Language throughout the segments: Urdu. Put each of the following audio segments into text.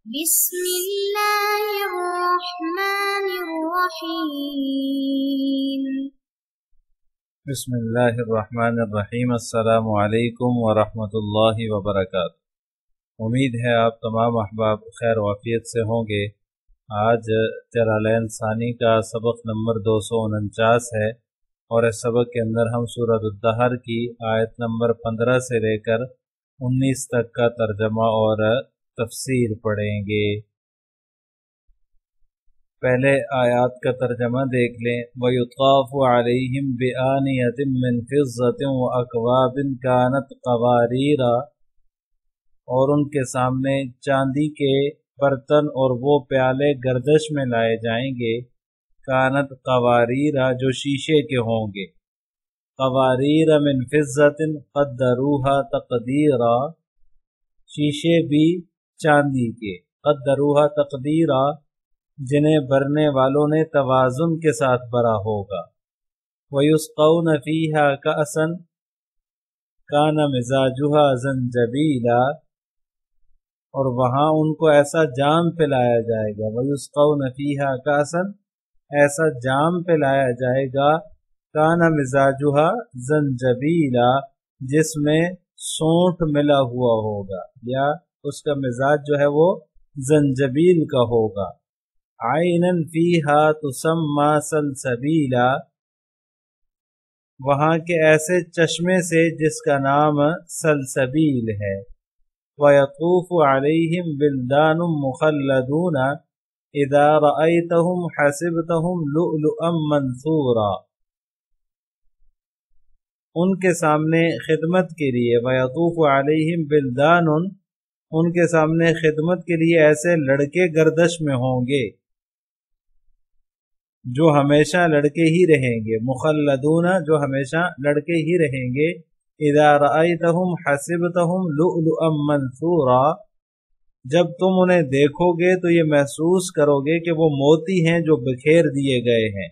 بسم اللہ الرحمن الرحیم بسم اللہ الرحمن الرحیم۔ السلام علیکم ورحمۃ اللہ وبرکاتہ۔ امید ہے آپ تمام احباب خیر و عافیت سے ہوں گے۔ آج جلالین ثانی کا سبق نمبر 249 ہے، اور اس سبق کے اندر ہم سورۃ الدہر کی آیت نمبر 15 سے لے کر 19 تک کا ترجمہ اور تفسیر پڑھیں گے۔ پہلے آیات کا ترجمہ دیکھ لیں۔ وَيُطَافُ عَلَيْهِمْ بِآنِيَةٍ مِّن فِضَّةٍ وَأَكْوَابٍ كَانَتْ قَوَارِيرَ، اور ان کے سامنے چاندی کے برتن اور وہ پیالے گردش میں لائے جائیں گے۔ کانت قواریر، جو شیشے کے ہوں گے۔ قواریر من فضة قدروها تقدیرا، شیشے بھی چاندی کے۔ قدروها تقدیرا، جنہیں برنے والوں نے توازن کے ساتھ برا ہوگا۔ وَيُسْقَوْنَ فِيهَا كَأْسًا كَانَ مِزَاجُهَا زَنْجَبِيلًا، اور وہاں ان کو ایسا جام پلایا جائے گا۔ وَيُسْقَوْنَ فِيهَا كَأْسًا، ایسا جام پلایا جائے گا، كَانَ مِزَاجُهَا زَنْجَبِيلًا، جس میں سونٹ ملا ہوا ہوگا، یا اس کا مزاج جو ہے وہ زنجبیل کا ہوگا۔ عَيْنًا فِيهَا تُسَمَّى سَلْسَبِيلًا، وہاں کے ایسے چشمے سے جس کا نام سلسبیل ہے۔ وَيَطُوفُ عَلَيْهِمْ بِلْدَانٌ مُخَلَّدُونَ إِذَا رَأَيْتَهُمْ حَسِبْتَهُمْ لُؤْلُؤًا مَنْثُورًا، ان کے سامنے خدمت کے لیے۔ وَيَطُوفُ عَلَيْهِمْ بِلْدَانٌ، ان کے سامنے خدمت کے لیے ایسے لڑکے گردش میں ہوں گے جو ہمیشہ لڑکے ہی رہیں گے۔ مخلدون، جو ہمیشہ لڑکے ہی رہیں گے۔ اذا رأیتہم حسبتہم لؤلؤا منثورا، جب تم انہیں دیکھو گے تو یہ محسوس کرو گے کہ وہ موتی ہیں جو بکھیر دیے گئے ہیں۔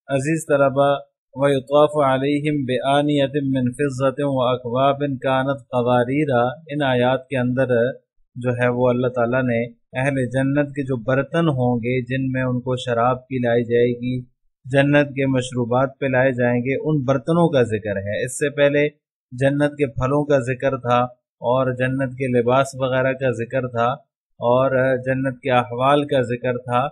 عزیز طلبہ، وَيُطَافُ عَلَيْهِمْ بِآنِيَةٍ مِّن فِضَّةٍ وَأَكْوَابٍ كَانَتْ قَوَارِيرَ، ان آیات کے اندر جو ہے وہ اللہ تعالیٰ نے اہل جنت کے جو برتن ہوں گے جن میں ان کو شراب پلائی جائے گی، جنت کے مشروبات پلائے جائیں گے، ان برتنوں کا ذکر ہے۔ اس سے پہلے جنت کے پھلوں کا ذکر تھا، اور جنت کے لباس وغیرہ کا ذکر تھا، اور جنت کے احوال کا ذکر تھا۔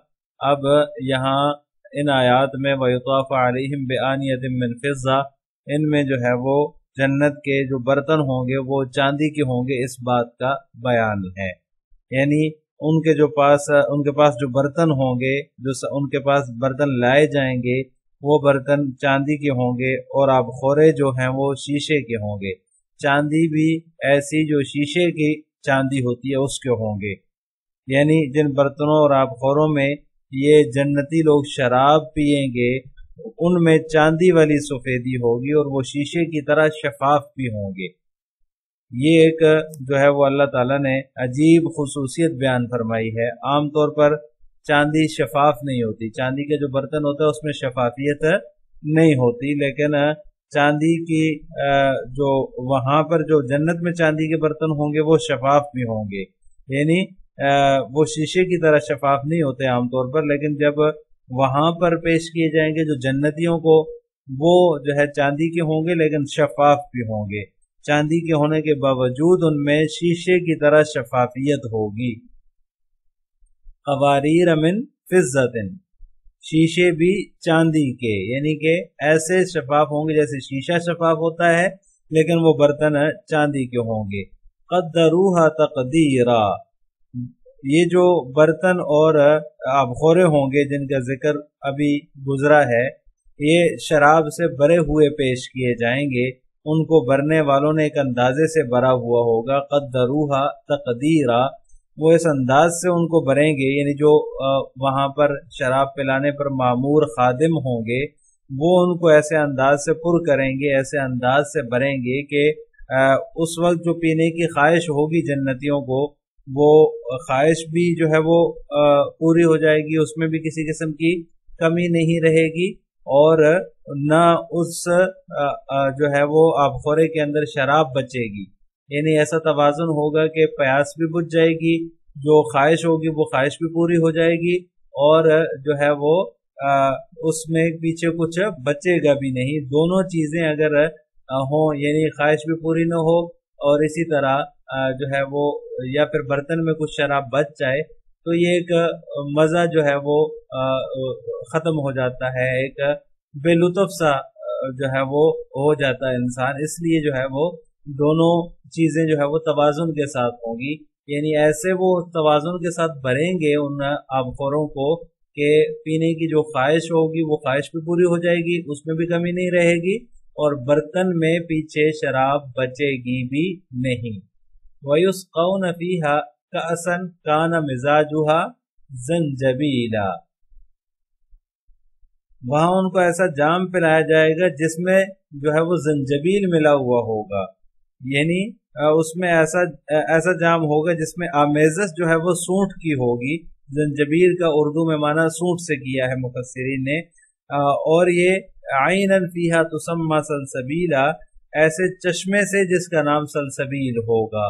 اب یہاں ان آیات میں وَيُطَافُ عَلَيْهِمْ بِآنِيَةٍ مِّن فِضَّةٍ، ان میں جو ہے وہ جنت کے جو برتن ہوں گے وہ چاندی کے ہوں گے، اس بات کا بیان ہے۔ یعنی ان کے پاس جو برتن ہوں گے، جو ان کے پاس برتن لائے جائیں گے، وہ برتن چاندی کے ہوں گے، اور آبخورے جو ہیں وہ شیشے کے ہوں گے۔ چاندی بھی ایسی جو شیشے کی چاندی ہوتی ہے اس کے ہوں گے۔ یعنی جن برتنوں اور آبخوروں میں یہ جنتی لوگ شراب پیئیں گے، ان میں چاندی والی سفیدی ہوگی، اور وہ شیشے کی طرح شفاف بھی ہوں گے۔ یہ ایک جو ہے وہ اللہ تعالیٰ نے عجیب خصوصیت بیان فرمائی ہے۔ عام طور پر چاندی شفاف نہیں ہوتی، چاندی کے جو برتن ہوتا ہے اس میں شفافیت نہیں ہوتی، لیکن چاندی کی جو وہاں پر جو جنت میں چاندی کے برتن ہوں گے وہ شفاف بھی ہوں گے۔ یعنی وہ شیشے کی طرح شفاف نہیں ہوتے عام طور پر، لیکن جب وہاں پر پیش کیے جائیں گے جو جنتیوں کو، وہ جو ہے چاندی کے ہوں گے لیکن شفاف بھی ہوں گے۔ چاندی کے ہونے کے باوجود ان میں شیشے کی طرح شفافیت ہوگی۔ قواریر من فضة، شیشے بھی چاندی کے، یعنی کہ ایسے شفاف ہوں گے جیسے شیشہ شفاف ہوتا ہے، لیکن وہ برتن چاندی کے ہوں گے۔ قدروها تقدیرا، یہ جو برتن اور آبخورے ہوں گے جن کا ذکر ابھی گزرا ہے، یہ شراب سے بھرے ہوئے پیش کیے جائیں گے۔ ان کو بھرنے والوں نے ایک اندازے سے بھرا ہوا ہوگا۔ قدروها تقدیرا، وہ اس انداز سے ان کو بھریں گے، یعنی جو وہاں پر شراب پلانے پر معمور خادم ہوں گے وہ ان کو ایسے انداز سے پر کریں گے، ایسے انداز سے بھریں گے کہ اس وقت جو پینے کی خواہش ہوگی جنتیوں کو، وہ خواہش بھی جو ہے وہ پوری ہو جائے گی، اس میں بھی کسی قسم کی کمی نہیں رہے گی، اور نہ اس جو ہے وہ آبخورے کے اندر شراب بچے گی۔ یعنی ایسا توازن ہوگا کہ پیاس بھی بجھ جائے گی جو خواہش ہوگی وہ خواہش بھی پوری ہو جائے گی، اور جو ہے وہ اس میں پیچھے کچھ بچے گا بھی نہیں۔ دونوں چیزیں اگر ہوں، یعنی خواہش بھی پوری نہ ہو اور اسی طرح جو ہے وہ یا پھر برتن میں کچھ شراب بچ جائے، تو یہ ایک مزہ جو ہے وہ ختم ہو جاتا ہے، ایک بے لطف سا جو ہے وہ ہو جاتا ہے انسان۔ اس لیے جو ہے وہ دونوں چیزیں جو ہے وہ توازن کے ساتھ ہوں گی، یعنی ایسے وہ توازن کے ساتھ بھریں گے ان آبخوروں کو کہ پینے کی جو خواہش ہوگی وہ خواہش بھی پوری ہو جائے گی، اس میں بھی کمی نہیں رہے گی، اور برتن میں پیچھے شراب بچے گی بھی نہیں۔ وَيُسْقَوْنَ فِيهَا كَأْسًا كَانَ مِزَاجُهَا زَنْجَبِيلًا، وہاں ان کو ایسا جام پلایا جائے گا جس میں جو ہے وہ زنجبیل ملا ہوا ہوگا، یعنی اس میں ایسا جام ہوگا جس میں آمیزش جو ہے وہ سونٹ کی ہوگی۔ زنجبیل کا اردو میں معنی سونٹ سے کیا ہے مفسرین نے، اور یہ عیناً فیہا تسمى سلسبیلا، ایسے چشمے سے جس کا نام سلسبیل ہوگا۔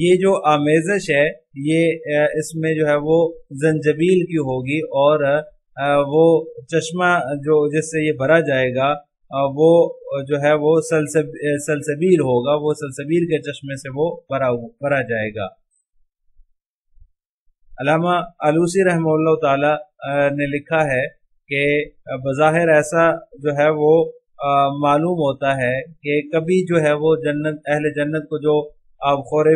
یہ جو آمیزش ہے یہ اس میں جو ہے وہ زنجبیل کی ہوگی، اور وہ چشمہ جو جس سے یہ بھرا جائے گا وہ جو ہے وہ سلسبیل ہوگا، وہ سلسبیل کے چشمے سے وہ بھرا جائے گا۔ علامہ آلوسی رحمہ اللہ تعالی نے لکھا ہے کہ بظاہر ایسا جو ہے وہ معلوم ہوتا ہے کہ کبھی جو ہے وہ اہل جنت کو جو آبخورے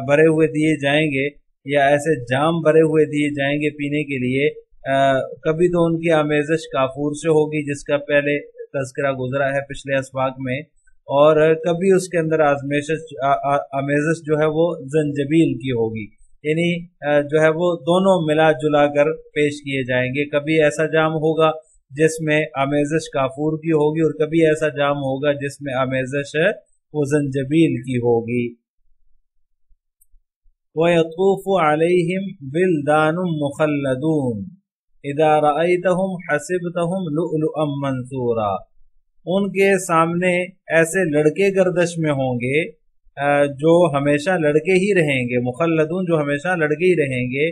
بھرے ہوئے دیے جائیں گے یا ایسے جام بھرے ہوئے دیے جائیں گے پینے کے لیے، کبھی تو ان کی آمیزش کافور سے ہوگی جس کا پہلے تذکرہ گزرا ہے پچھلے اسباق میں، اور کبھی اس کے اندر آمیزش جو ہے وہ زنجبیل کی ہوگی، یعنی جو ہے وہ دونوں ملا جلا کر پیش کیے جائیں گے۔ کبھی ایسا جام ہوگا جس میں آمیزش کافور کی ہوگی، اور کبھی ایسا جام ہوگا جس میں آمیزش وہ زنجبیل کی ہوگی۔ وَيَطُوفُ عَلَيْهِمْ وِلْدَانٌ مُخَلَّدُونَ اِذَا رَأَيْتَهُمْ حَسِبْتَهُمْ لُؤْلُؤًا مَنْثُورًا، ان کے سامنے ایسے لڑکے گردش میں ہوں گے جو ہمیشہ لڑکے ہی رہیں گے، مخلدون جو ہمیشہ لڑکے ہی رہیں گے۔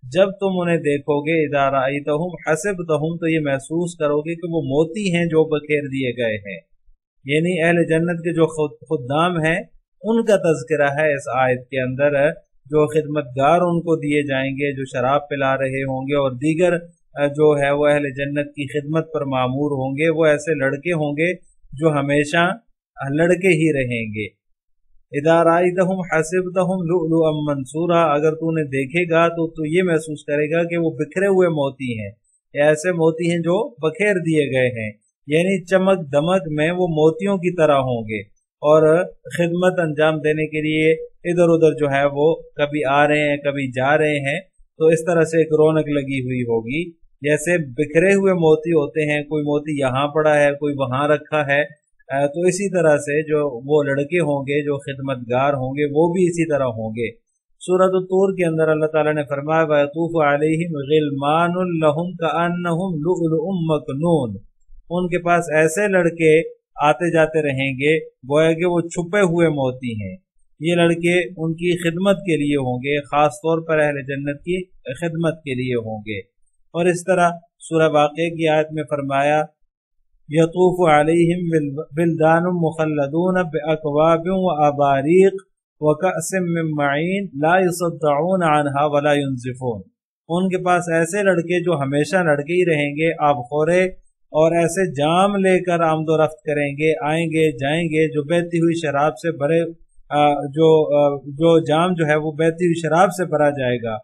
جب تم انہیں دیکھو گے اذا رأیتہم حسبتہم، تو یہ محسوس کرو گے کہ وہ موتی ہیں جو بکھیر دیے گئے ہیں، یعنی اہل جنت کے جو خدام ہیں ان کا تذکرہ ہے اس آیت کے اندر، جو خدمتگار ان کو دیے جائیں گے جو شراب پلا رہے ہوں گے، اور دیگر جو ہے وہ اہل جنت کی خدمت پر معمور ہوں گے، وہ ایسے لڑکے ہوں گے جو ہمیشہ لڑکے ہی رہیں گے۔ اذا رأیتہم حسبتہم لؤلؤا منثورا، اگر تو انہیں دیکھے گا تو یہ محسوس کرے گا کہ وہ بکھرے ہوئے موتی ہیں، یا ایسے موتی ہیں جو بکھیر دیے گئے ہیں، یعنی چمک دمک میں وہ موتیوں کی طرح ہوں گے، اور خدمت انجام دینے کے لیے ادھر ادھر جو ہے وہ کبھی آ رہے ہیں کبھی جا رہے ہیں، تو اس طرح سے ایک رونق لگی ہوئی ہوگی۔ جیسے بکھرے ہوئے موتی ہوتے ہیں، کوئی موتی یہاں پڑا ہے کوئی وہاں رکھا ہے، تو اسی طرح سے جو وہ لڑکے ہوں گے جو خدمتگار ہوں گے وہ بھی اسی طرح ہوں گے۔ سورۃ الطور کے اندر اللہ تعالیٰ نے فرمایا وَيَطُوفُ عَلَيْهِمْ غِلْمَانٌ لَهُمْ كَأَنَّهُمْ لُؤْلُؤٌ مَّكْنُونٌ، ان کے پاس ایسے لڑکے آتے جاتے رہیں گے گویا کہ وہ چھپے ہوئے موتی ہیں۔ یہ لڑکے ان کی خدمت کے لیے ہوں گے، خاص طور پر اہل جنت کی خدمت کے لیے ہوں گے۔ اور اس طرح سورہ واقعہ کی آیت میں فرمایا یطوف علیہم بلدان مخلدون بأکواب واباریق وکأس من معین لا یصدعون عنہا ولا ینزفون، ان کے پاس ایسے لڑکے جو ہمیشہ لڑکے ہی رہیں گے، آبخورے، اور ایسے جام لے کر آمد و رفت کریں گے، آئیں گے جائیں گے جو بہتی ہوئی شراب سے بھرے، جو جام جو ہے وہ بہتی ہوئی شراب سے بھرا جائے گا،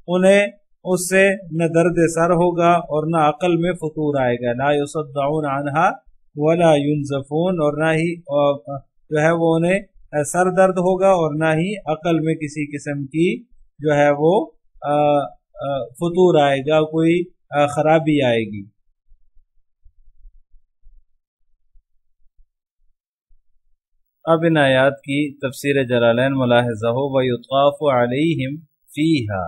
انہیں اس سے نہ درد سر ہوگا اور نہ عقل میں فطور آئے گا، لا یصدعون عنہا ولا ینزفون، اور نہ ہی جو ہے وہ انہیں سر درد ہوگا اور نہ ہی عقل میں کسی قسم کی جو ہے وہ فطور آئے گا، کوئی خرابی آئے گی۔ اب ان آیات کی تفسیر جلالین ملاحظہ ہو وَيُطَافُ عَلَيْهِمْ فِيهَا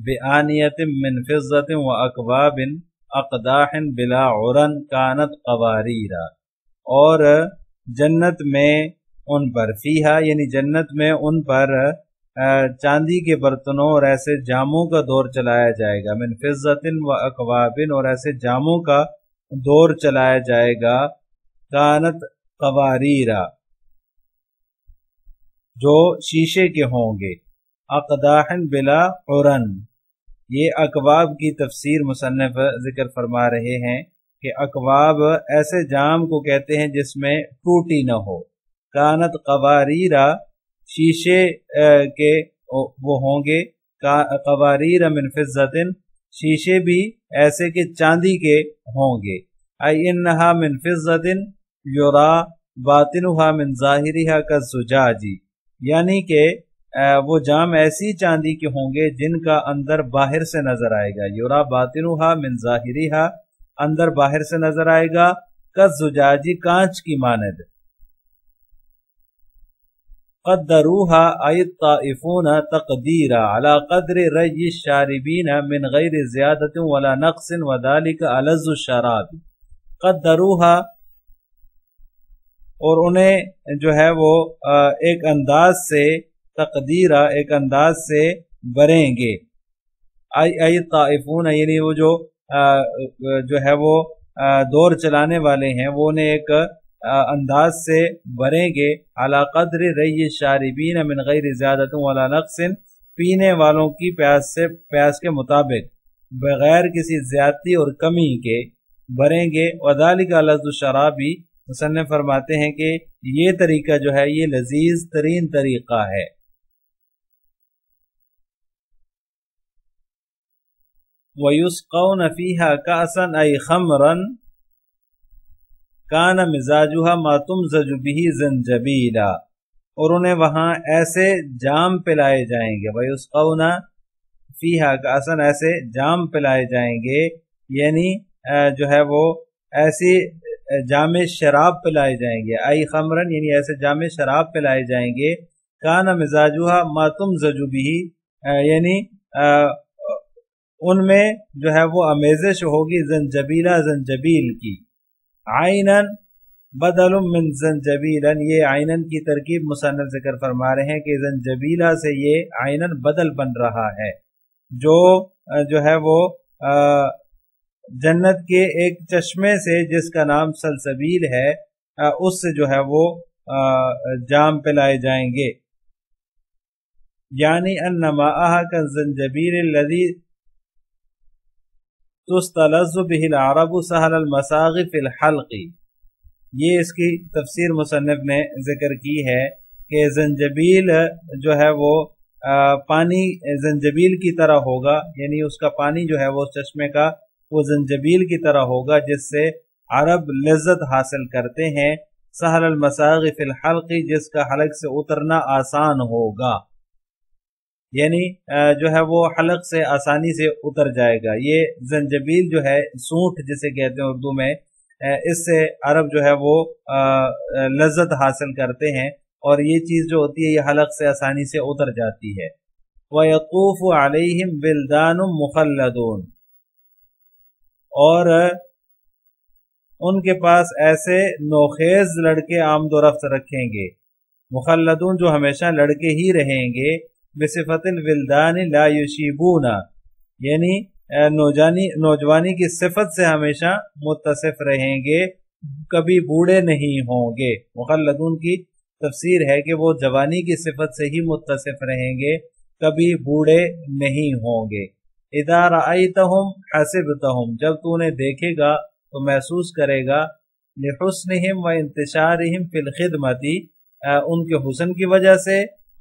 بِآنِيَةٍ مِّن فِضَّةٍ وَأَكْوَابٍ أَقْدَاحٍ بِلَا عُرَنٍ كَانَتْ قَوَارِيرَ، اور جنت میں ان پر، فیہا یعنی جنت میں ان پر چاندی کے برتنوں اور ایسے جاموں کا دور چلایا جائے گا، من فضت و اکواب، اور ایسے جاموں کا دور چلایا جائے گا، کانت قواریرا جو شیشے کے ہوں گے، اقداح بلا قرن، یہ اکواب کی تفسیر مصنف ذکر فرما رہے ہیں کہ اکواب ایسے جام کو کہتے ہیں جس میں ٹوٹی نہ ہو، کانت قواریرا شیشے کے وہ ہوں گے، قواریر من فضت شیشے بھی ایسے کہ چاندی کے ہوں گے، ای انہا من فضت یرا باطنہا من ظاہرہا کالزجاج، یعنی کہ وہ جام ایسی چاندی کے ہوں گے جن کا اندر باہر سے نظر آئے گا، یرا باطنہا من ظاہرہا اندر باہر سے نظر آئے گا، کالزجاج کانچ کی مانند، قدروها ای الطائفون تقدیرا علی قدر ری الشاربین من غیر زیادت ولا نقص وذلك الذ الشراب، قدروها اور انہیں جو ہے وہ ایک انداز سے، تقدیرا ایک انداز سے بریں گے، ای طائفون یعنی وہ جو ہے وہ دور چلانے والے ہیں وہ انہیں ایک انداز سے بریں گے، علی قدر ری الشاربین من غیر زیادت ولا نقص پینے والوں کی پیاس کے مطابق بغیر کسی زیادتی اور کمی کے بریں گے، وذالک لذ الشراب، مصنف فرماتے ہیں کہ یہ طریقہ جو ہے یہ لذیذ ترین طریقہ ہے۔ وَيُسْقَوْنَ فِيهَا كَأْسًا أَيْ خَمْرًا كَانَ مِزَاجُهَا مَا تُمْزَجُ بِهِ زَنْجَبِيلًا، اور انہیں وہاں ایسے جام پلائے جائیں گے، وَيُسْقَوْنَ فِيهَا كَأْسًا ایسے جام پلائے جائیں گے، یعنی جو ہے وہ ایسی جام شراب پلائے جائیں گے، ای خمرن یعنی ایسے جام شراب پلائے جائیں گے، کان مزاجها ما تمزج به یعنی ان میں جو ہے وہ امیزش ہوگی زنجبیلا زنجبیل کی، عینن بدل من زنجبیلا، یہ عینن کی ترکیب مصنف ذکر فرما رہے ہیں کہ زنجبیلا سے یہ عینن بدل بن رہا ہے، جو ہے وہ جنت کے ایک چشمے سے جس کا نام سلسبیل ہے اس سے جو ہے وہ جام پلائے جائیں گے، یعنی ان ماءها كالزنجبیل الذي تستلذ به العرب سهل المساغ في الحلق، یہ اس کی تفسیر مصنف نے ذکر کی ہے کہ زنجبیل جو ہے وہ پانی زنجبیل کی طرح ہوگا، یعنی اس کا پانی جو ہے وہ چشمے کا وہ زنجبیل کی طرح ہوگا جس سے عرب لذت حاصل کرتے ہیں، سہل المساغ فی الحلق جس کا حلق سے اترنا آسان ہوگا، یعنی جو ہے وہ حلق سے آسانی سے اتر جائے گا۔ یہ زنجبیل جو ہے سونٹ جسے کہتے ہیں اردو میں، اس سے عرب جو ہے وہ لذت حاصل کرتے ہیں، اور یہ چیز جو ہوتی ہے یہ حلق سے آسانی سے اتر جاتی ہے۔ وَيَطُوفُ عَلَيْهِمْ بِلْدَانٌ مُخَلَّدُونَ، اور ان کے پاس ایسے نوخیز لڑکے آمد و رفت رکھیں گے، مخلدون جو ہمیشہ لڑکے ہی رہیں گے، بصفت الولدان لا یشیبون یعنی نوجوانی کی صفت سے ہمیشہ متصف رہیں گے، کبھی بوڑھے نہیں ہوں گے۔ مخلدون کی تفسیر ہے کہ وہ جوانی کی صفت سے ہی متصف رہیں گے، کبھی بوڑھے نہیں ہوں گے۔ اذا رأیتہم حسبتہم، جب تو انہیں دیکھے گا تو محسوس کرے گا، لحسنہم و انتشارہم فی الخدمت، ان کے حسن کی وجہ سے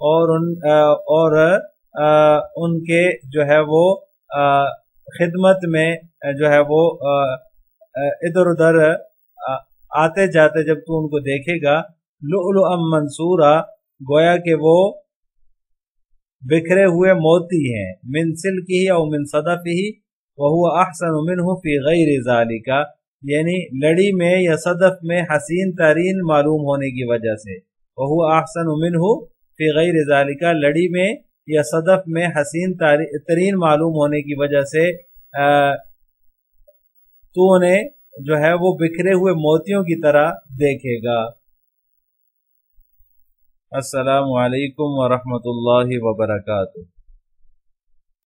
اور ان کے جو ہے وہ خدمت میں جو ہے وہ ادھر ادھر آتے جاتے جب تو ان کو دیکھے گا، لؤلؤا منصورا گویا کہ وہ بکھرے ہوئے موتی ہیں، من سلکہ او من صدفہ وہو احسن منہ فی غیر ذالک، یعنی لڑی میں یا صدف میں حسین ترین معلوم ہونے کی وجہ سے، وہو احسن منہ فی غیر ذالک، لڑی میں یا صدف میں حسین ترین معلوم ہونے کی وجہ سے تو انہیں جو ہے وہ بکھرے ہوئے موتیوں کی طرح دیکھے گا۔ السلام علیکم ورحمۃ اللہ وبرکاتہ۔